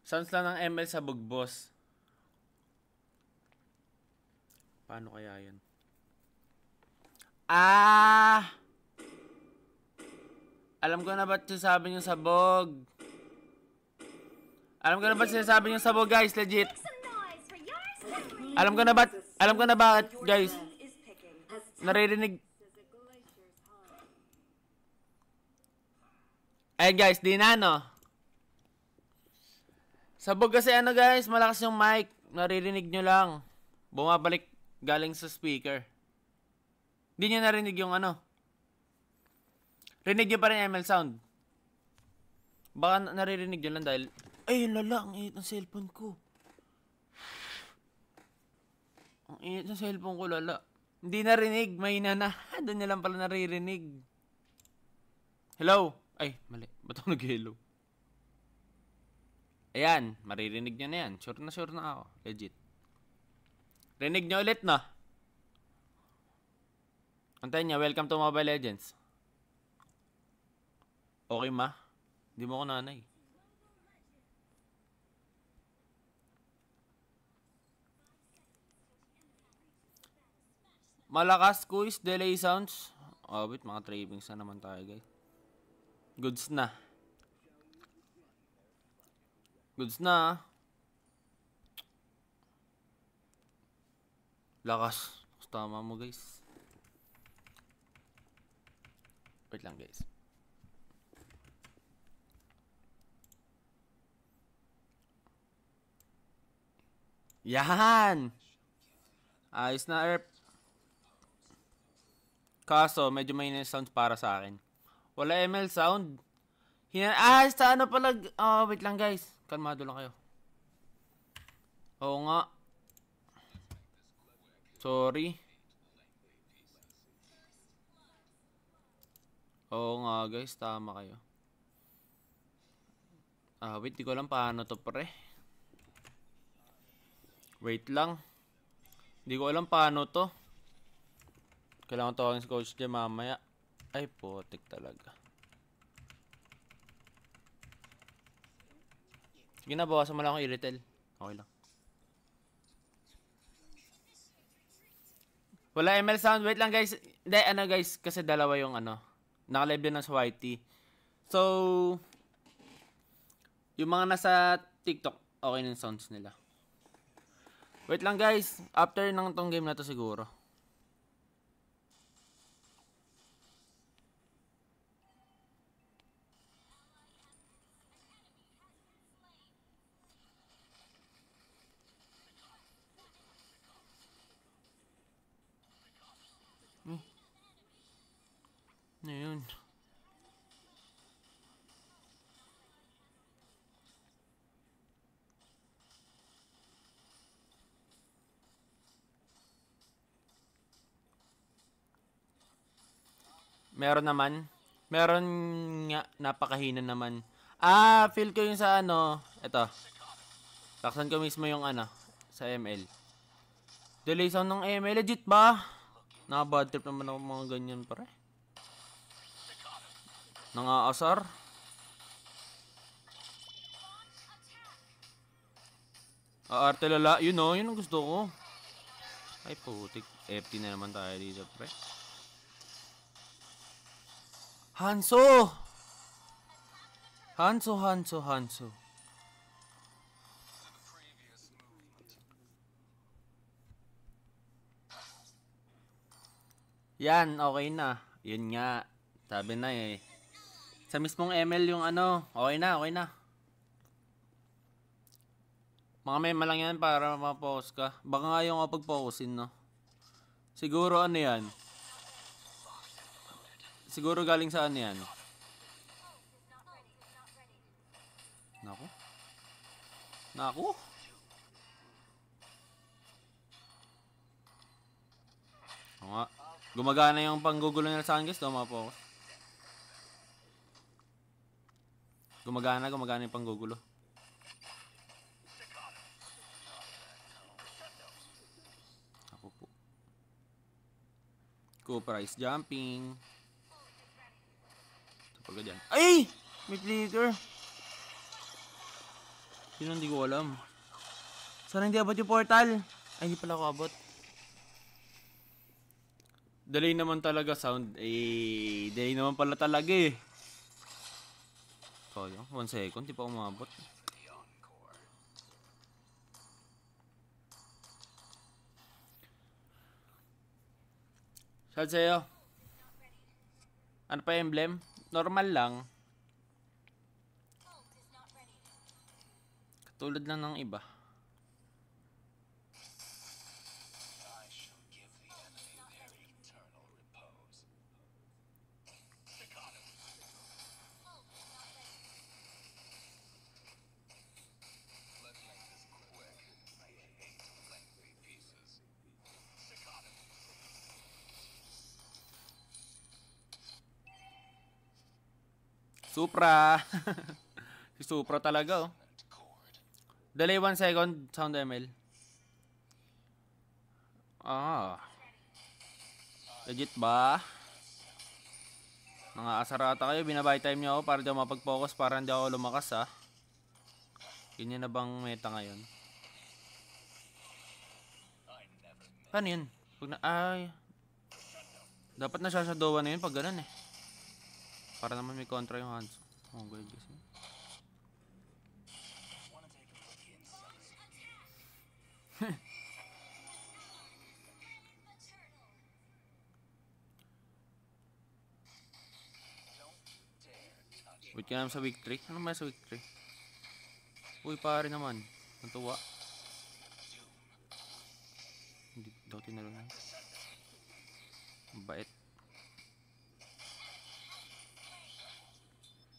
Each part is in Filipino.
Sounds lang ng ML sa bugbos. Paano kaya yun? Alam ko na ba't sinasabi niyo sabog. Alam ko na ba't sinasabi niyo sabog, guys. Legit. Alam ko na bakit, guys. Naririnig. Ay, guys, di na, no? Sabog kasi ano, guys. Malakas yung mic. Naririnig nyo lang. Bumabalik galing sa speaker. Di nyo narinig yung ano. Rinig nyo pa rin ML sound. Baka naririnig nyo lang dahil... Ay, lala. Ang init ng cellphone ko. Ang init ng cellphone ko, lala. Hindi narinig. Mahina na. Doon nyo lang pala naririnig. Hello? Ay, mali. Ba't ako nag-hello? Ayan. Maririnig nyo na yan. Sure na ako. Legit. Rinig nyo ulit, no? Antayin nyo. Welcome to Mobile Legends. Okay, ma? Hindi mo ako nanay. Malakas quiz, delay sounds. Oh, wait, mga travings na naman tayo, guys. Goods na. Goods na. Lakas. Tama mo, guys. Wait lang, guys. Yan! Ayos na, Erp. Kaso, medyo may sounds para sa akin. Wala ML sound. Sa ano pala... wait lang, guys. Kalmado lang kayo. Oo nga. Sorry. Oo nga, guys. Tama kayo. Wait. Di ko alam paano to, pre. Wait lang. Di ko alam paano to. Kailangan tawagin si coach dyan mamaya. Ay, putik talaga. Sige na, bawasan mo lang akong i-retail. Okay lang. Wala ML sound. Wait lang, guys. Hindi, ano, guys. Kasi dalawa yung ano. Naka-live din ng YT. So, yung mga nasa TikTok, okay na yung sounds nila. Wait lang, guys. After ng tong game na to siguro. Ano yun? Meron naman. Meron nga, napakahina naman. Feel ko yung sa ano. Ito. Taksan ko mismo yung ano. Sa ML. Delay sound ng ML. Legit ba? Naka-bad trip naman ako mga ganyan, pare. Nangaasar. Arte lala. Yun o. Yun ang gusto ko. Ay, putik. FT na naman tayo dito, pre. Hanzo! Hanzo. Yan, okay na. Yun nga. Sabi na eh. Sa mismong ML yung ano. Okay na. Mga mema lang yan para ma-focus ka. Baka nga yung kapag-focusin, no? Siguro ano yan? Siguro galing sa ano yan? Naku? O nga. Gumagana yung panggugulo nila sa akin, guys. Focus. Gumagana yung panggugulo. Ako po. Co-price jumping. Ito pagka dyan. Ay! May flicker. Sino hindi ko alam. Sana hindi abot yung portal. Ay, hindi pala ako abot. Delay naman talaga sound. Eh, delay naman pala talaga eh. Kaya, 1 second, di pa umabot. Shout sa'yo. Ano pa emblem? Normal lang. Katulad lang ng iba. Supra. Si Supra talaga oh. Delay 1 second, sound ML. Ah. Legit ba? Mga asarata kayo, binabay time niyo ako para di ako mapag-focus, para hindi ako lumakas ha. Ganyan na bang meta ngayon? Paano yun? Pag na, ay. Dapat nasasadowa na yun pag ganun eh. Para naman may kontra yung hands. Oh, good kasi. Wait ka naman sa week 3. Ano may sa week 3? Uy, pare naman. Natuwa. Hindi daw tinalo na. Bait.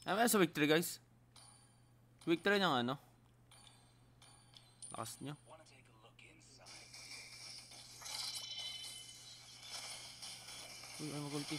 Ano may sa week 3 guys? Week 3 ng ano? Lakas nyo. Uy, ay magulti.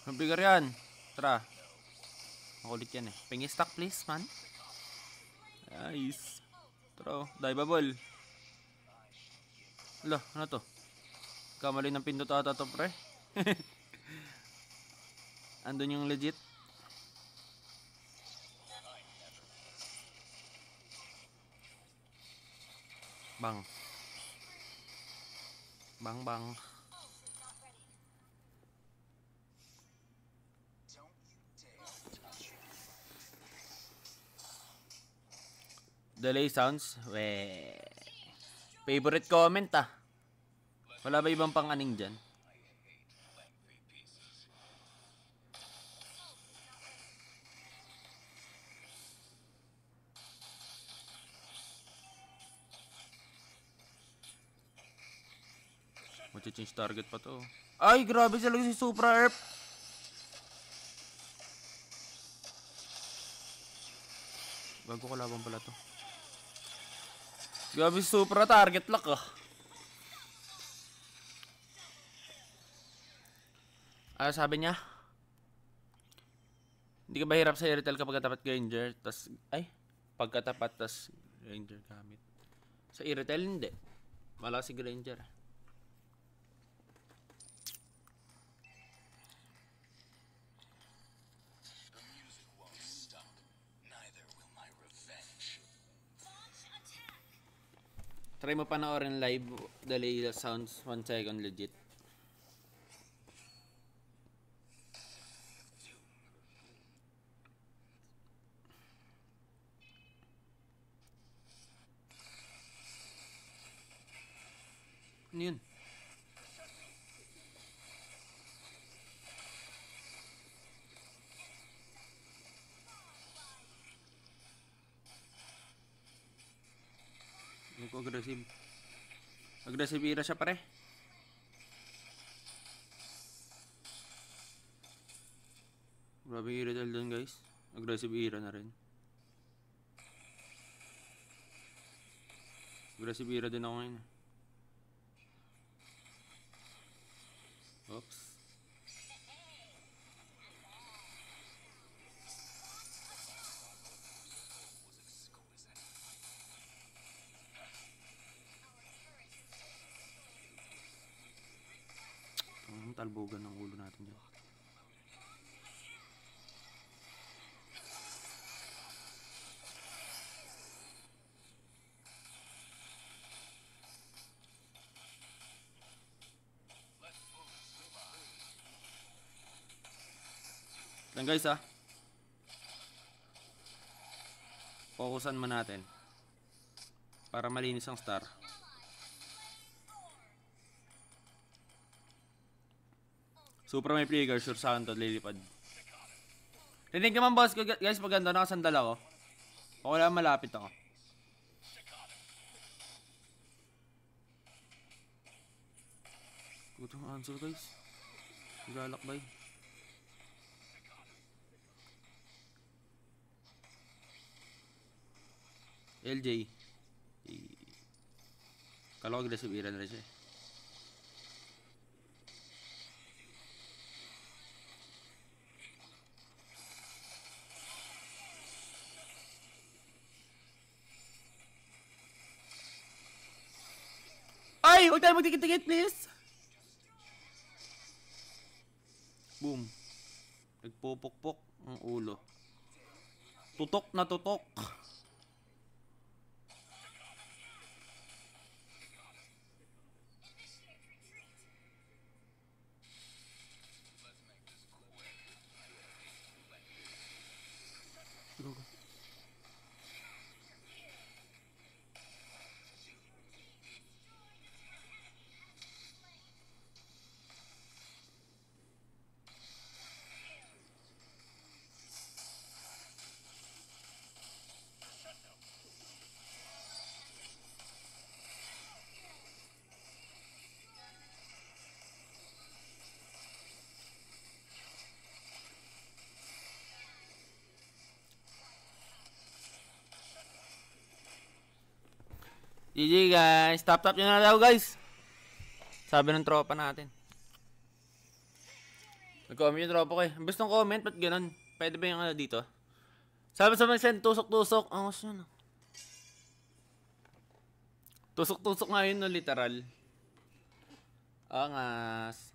Mabigar yan. Tara. Makulit yan eh. Pingi stock please man. Nice. Tara. Dive ball. Ala, ano to? Kamali ng pindot ata to pre. Andun yung legit. Bang. Bang bang. Delay sounds. Weh. Favorite comment ah. Wala ba ibang pang-aning dyan? Mag-change target pa to. Ay, grabe talaga si Supra Erp. Bago ko laban pala to. Grabe si Supra, target lock ah. Ah, sabi niya, hindi ka ba hirap sa Airtel kapag katapat Granger? Tas, ay, pagkatapat tas Granger gamit. Sa Airtel hindi. Malakas si Granger. Try mo panoorin live, delay sounds 1 second legit. Ano yun? Hindi ko aggressive. Aggressive era siya pare. Grabe yung Irital doon guys. Aggressive Ira na rin. Aggressive Ira din ako ngayon. Oops. Ang talbogan ng ulo natin dyan. Yan guys focusan mo natin para malinis ang star. Super may trigger, sure sa akin to, lilipad. Rinig naman boss ko guys, pag ganda nakasandal ako. O wala malapit ako. Gutong answer guys. Lalakbay. LJ. Kala ko aggressive Ira na rin siya. Ay! Huwag tayo magtikit-tikit please! Boom. Nagpupukpok ang ulo. Tutok na tutok. Go, go. GG guys. Tap nyo na daw guys. Sabi ng tropa natin. Nag-comment yung tropa ko eh. Basta ng comment, ba't ganun? Pwede ba yung dito? Sabi sa mga send, tusok-tusok. Ang gusto nyo. Tusok-tusok nga yun no, literal. Angas.